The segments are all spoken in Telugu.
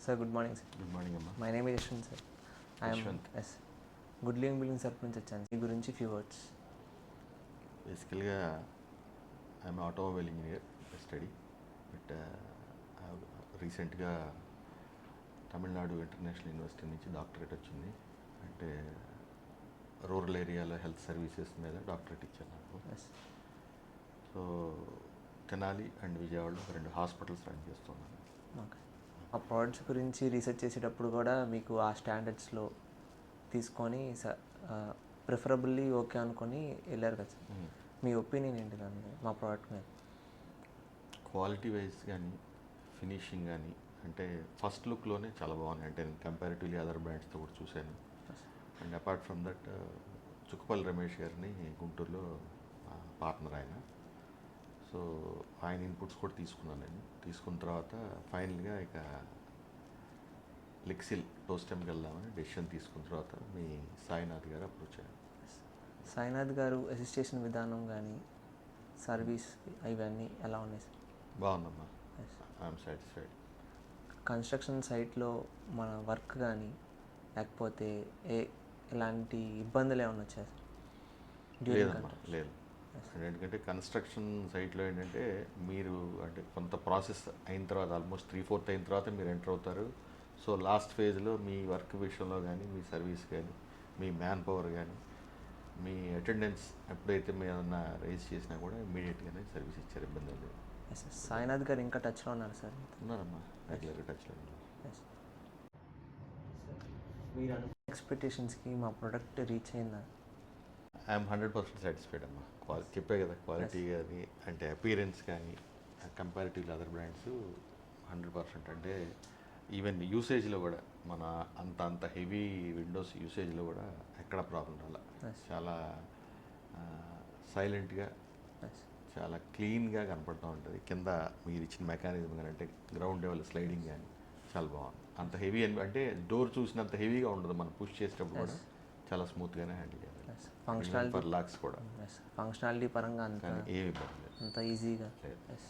Sir, good morning, sir. Good morning అమ్మా. My name is Yashwant, sir. I am Yashwant. yes. Good living building తరపు నుంచి వచ్చాను. ఈ గురించి ఫ్యూ వర్డ్స్. బేసికల్గా I'm automobile engineer study, but రీసెంట్గా తమిళనాడు ఇంటర్నేషనల్ యూనివర్సిటీ నుంచి డాక్టరేట్ వచ్చింది. అంటే రూరల్ ఏరియాలో హెల్త్ సర్వీసెస్ మీద డాక్టరేట్ ఇచ్చాను నాకు. Yes. సో తెనాలి అండ్ విజయవాడలో 2 హాస్పిటల్స్ రన్ చేస్తున్నాను. ఓకే. ఆ ప్రోడక్ట్స్ గురించి రీసెర్చ్ చేసేటప్పుడు కూడా మీకు ఆ స్టాండర్డ్స్లో తీసుకొని ప్రిఫరబుల్లీ ఓకే అనుకొని వెళ్ళారు కదా సార్. మీ ఒపీనియన్ ఏంటి దాని మీద, మా ప్రోడక్ట్ మీద? క్వాలిటీ వైజ్ కానీ ఫినిషింగ్ కానీ అంటే ఫస్ట్ లుక్లోనే చాలా బాగున్నాయి. అంటే నేను కంపారిటివ్లీ అదర్ బ్రాండ్స్తో కూడా చూశాను. And apart from that Chukkapalli Ramesh గారిని గుంటూరులో పార్ట్నర్ ఆయన. సో ఆయన ఇన్పుట్స్ కూడా తీసుకున్నాను నేను. తీసుకున్న తర్వాత ఫైనల్గా ఇక లెక్సిల్ టోస్టెమ్కి వెళ్దామని డెసిషన్ తీసుకున్న తర్వాత మీ సాయినాథ్ గారు అప్రోచ్ అయ్యారు. సాయినాథ్ గారు అసిస్ట్ చేసిన విధానం కానీ సర్వీస్ ఇవన్నీ ఎలా ఉన్నాయి సార్? బాగుందమ్మా, Yes. I'm satisfied. కన్స్ట్రక్షన్ సైట్లో మన వర్క్ కానీ లేకపోతే ఎలాంటి ఇబ్బందులు ఏమైనా వచ్చాయి సార్? లేదమ్మా, లేదు. ఎందుకంటే కన్స్ట్రక్షన్ సైట్లో ఏంటంటే మీరు అంటే కొంత ప్రాసెస్ అయిన తర్వాత ఆల్మోస్ట్ 3/4 అయిన తర్వాత మీరు ఎంటర్ అవుతారు. సో లాస్ట్ ఫేజ్లో మీ వర్క్ విషయంలో కానీ మీ సర్వీస్ కానీ మీ మ్యాన్ పవర్ కానీ మీ అటెండెన్స్ ఎప్పుడైతే మీరు ఏమన్నా రేజ్ చేసినా కూడా ఇమ్మీడియట్గానే సర్వీస్ ఇచ్చారు, ఇబ్బంది లేదు. Yes sir. సాయినాథ్ గారు ఇంకా టచ్లో ఉన్నారు సార్? ఉన్నారమ్మా, రెగ్యులర్గా టచ్లో ఉన్నారు. ఎస్. మీరు అనుకున్న ఎక్స్పెక్టేషన్స్కి మా ప్రోడక్ట్ రీచ్ అయిందా? ఐఎమ్ 100% సాటిస్ఫైడ్ అమ్మా. చెప్పే కదా, క్వాలిటీ కానీ అంటే అపీరెన్స్ కానీ కంపారిటివ్లీ అదర్ బ్రాండ్స్ 100%. అంటే ఈవెన్ యూసేజ్లో కూడా మన అంత హెవీ విండోస్ యూసేజ్లో కూడా ఎక్కడ ప్రాబ్లం రాల. Yes. చాలా సైలెంట్గా ఎస్. చాలా క్లీన్గా కనపడుతూ ఉంటుంది. కింద మీరు ఇచ్చిన మెకానిజం కానీ అంటే గ్రౌండ్ లెవెల్ స్లైడింగ్ కానీ చాలా బాగుంది. అంత హెవీ అంటే డోర్ చూసినంత హెవీగా ఉండదు, మనం పుష్ చేసేటప్పుడు కూడా చాలా స్మూత్గానే హ్యాండిల్ చేయాలి. ఫంక్షనాలిటీ ఫర్ లాక్స్ కూడా ఫంక్షనాలిటీ పరంగా అంత కానీ ఏమి ఇబ్బంది లేదు. అంత ఈజీగా. లేదు. ఎస్.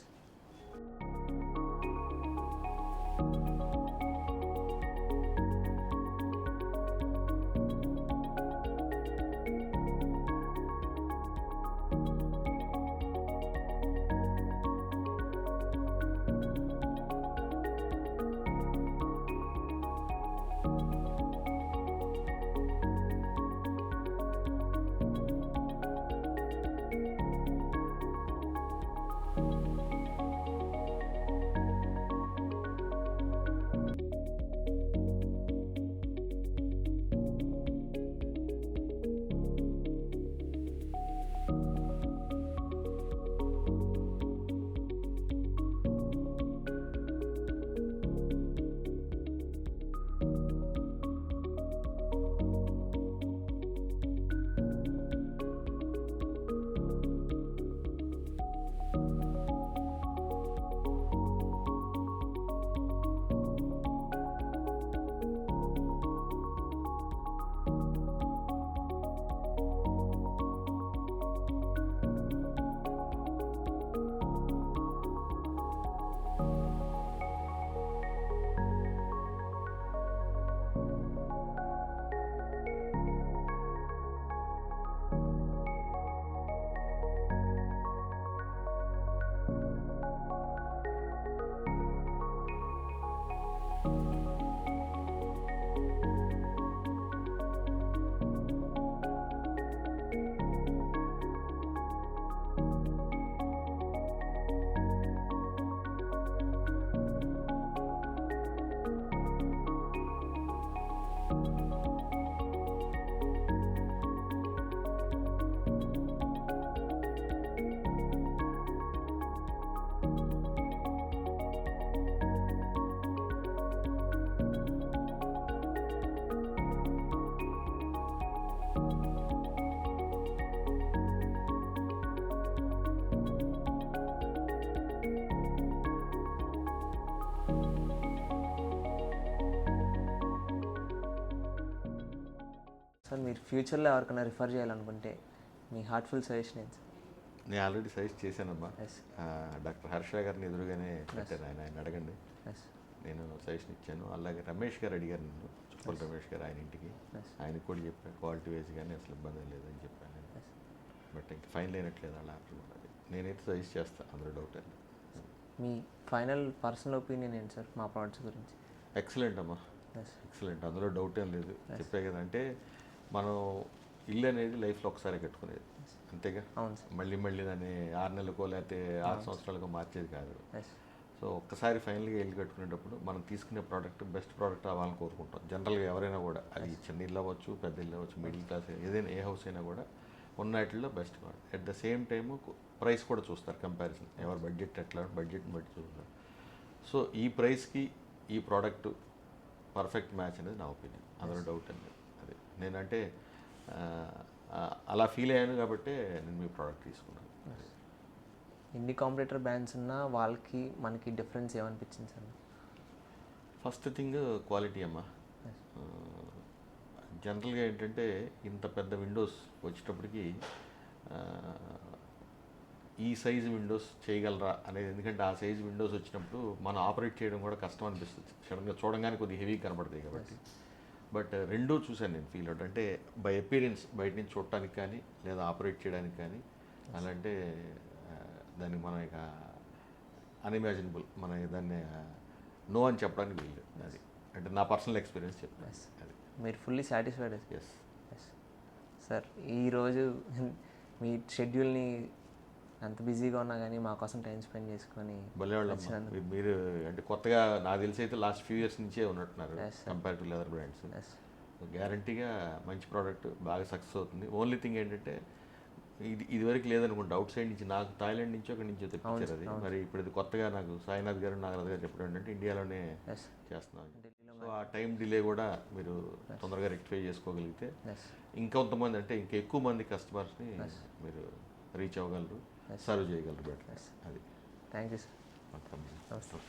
సార్ మీరు ఫ్యూచర్లో ఎవరికైనా రిఫర్ చేయాలనుకుంటే మీ హార్ట్ఫుల్ సజెషన్ ఏంటి సార్? నేను ఆల్రెడీ సజెస్ట్ చేశానమ్మా. ఎస్. డాక్టర్ హర్ష గారిని ఎదురుగానే పెట్టాను. ఆయన అడగండి. ఎస్. నేను సజెషన్ ఇచ్చాను. అలాగే రమేష్ గారు అడిగారు నన్ను, చుప్పల రమేష్ గారు, ఆయన ఇంటికి. Yes. ఆయనకు కూడా చెప్పాను క్వాలిటీ వైజ్ కానీ అసలు ఇబ్బంది లేదని చెప్పాను నేను. Yes. బట్ ఇంకా ఫైన్ అయినట్లేదు అలా ఆర్డర్ కూడా. అది నేనైతే సజెస్ట్ చేస్తాను, అందులో డౌట్ లేదు. మీ ఫైనల్ పర్సనల్ ఒపీనియన్ ఏంటి సార్ మా ప్రోడక్ట్స్ గురించి? ఎక్సలెంట్ అమ్మా, ఎస్ ఎక్సలెంట్, అందులో డౌట్ ఏం లేదు. చెప్పే కదా, అంటే మనం ఇల్లు అనేది లైఫ్లో ఒకసారి కట్టుకునేది, అంతేగా. అవును సార్. మళ్ళీ దాన్ని 6 నెలలకో లేకపోతే 6 సంవత్సరాలకో మార్చేది కాదు. ఎస్ సో ఒక్కసారి ఫైనల్గా ఇల్లు కట్టుకునేటప్పుడు మనం తీసుకునే ప్రోడక్ట్ బెస్ట్ ప్రోడక్ట్ అవ్వాలని కోరుకుంటాం జనరల్గా ఎవరైనా కూడా. అది చిన్న ఇల్లు అవ్వచ్చు, పెద్ద ఇల్లు అవ్వచ్చు, మిడిల్ క్లాస్, ఏదైనా ఏ హౌస్ అయినా కూడా ఉన్నట్లో best product. At the same time price కూడా చూస్తారు, కంపారిజన్, ఎవరి బడ్జెట్ ఎట్లా, బడ్జెట్ని బట్టి చూస్తారు. సో ఈ ప్రైస్కి ఈ ప్రోడక్ట్ పర్ఫెక్ట్ మ్యాచ్ అనేది నా ఒపీనియన్, అందులో డౌట్ అనేది. అది నేనంటే అలా ఫీల్ అయ్యాను కాబట్టి నేను మీ ప్రోడక్ట్ తీసుకున్నాను. ఎన్ని కాంపిటేటర్ బ్రాండ్స్ ఉన్నా వాళ్ళకి మనకి డిఫరెన్స్ ఏమనిపించింది సార్? ఫస్ట్ థింగ్ క్వాలిటీ అమ్మా. జనరల్గా ఏంటంటే ఇంత పెద్ద విండోస్ వచ్చేటప్పటికి ఈ సైజు విండోస్ చేయగలరా అనేది, ఎందుకంటే ఆ సైజు విండోస్ వచ్చినప్పుడు మనం ఆపరేట్ చేయడం కూడా కష్టం అనిపిస్తుంది, సడన్గా చూడగానే కొద్దిగా హెవీ కనబడుతుంది కాబట్టి. బట్ రెండూ చూశాను నేను, ఫీల్ అవుట్ అంటే బై అపీరెన్స్, బయట నుంచి చూడటానికి కానీ లేదా ఆపరేట్ చేయడానికి కానీ, అలాంటే దానికి మనం ఇక అన్ఇమాజినబుల్, మన దాన్ని నో అని చెప్పడానికి వీలు. అది అంటే నా పర్సనల్ ఎక్స్పీరియన్స్ చెప్పాను. అది మీరు fully satisfied? Yes. Yes sir, ఈరోజు మీ షెడ్యూల్ని అంత బిజీగా ఉన్నా కానీ మా కోసం టైం స్పెండ్ చేసుకొని భలేవాళ్ళు మీరు. అంటే కొత్తగా నాకు తెలిసి అయితే లాస్ట్ ఫ్యూ ఇయర్స్ నుంచే ఉన్నట్టున్నారు కంపేర్ టు అదర్ బ్రాండ్స్. గ్యారంటీగా మంచి ప్రోడక్ట్, బాగా సక్సెస్ అవుతుంది. ఓన్లీ థింగ్ ఏంటంటే ఇదివరకు లేదనుకుంటా, అవుట్ సైడ్ నుంచి, నాకు థాయిలాండ్ నుంచో అక్కడి నుంచో తెప్పించారు అది. మరి ఇప్పుడు ఇది కొత్తగా నాకు సాయినాథ్ గారు, నాగరాజు గారు చెప్పడం ఏంటంటే ఇండియాలోనే చేస్తున్నాం. సో ఆ టైం డిలే కూడా మీరు తొందరగా రెక్టిఫై చేసుకోగలిగితే ఇంకొంతమంది, అంటే ఇంకా ఎక్కువ మంది కస్టమర్స్ని మీరు రీచ్ అవ్వగలరు, సర్వ్ చేయగలరు బెటర్. అది థ్యాంక్ యూ సార్.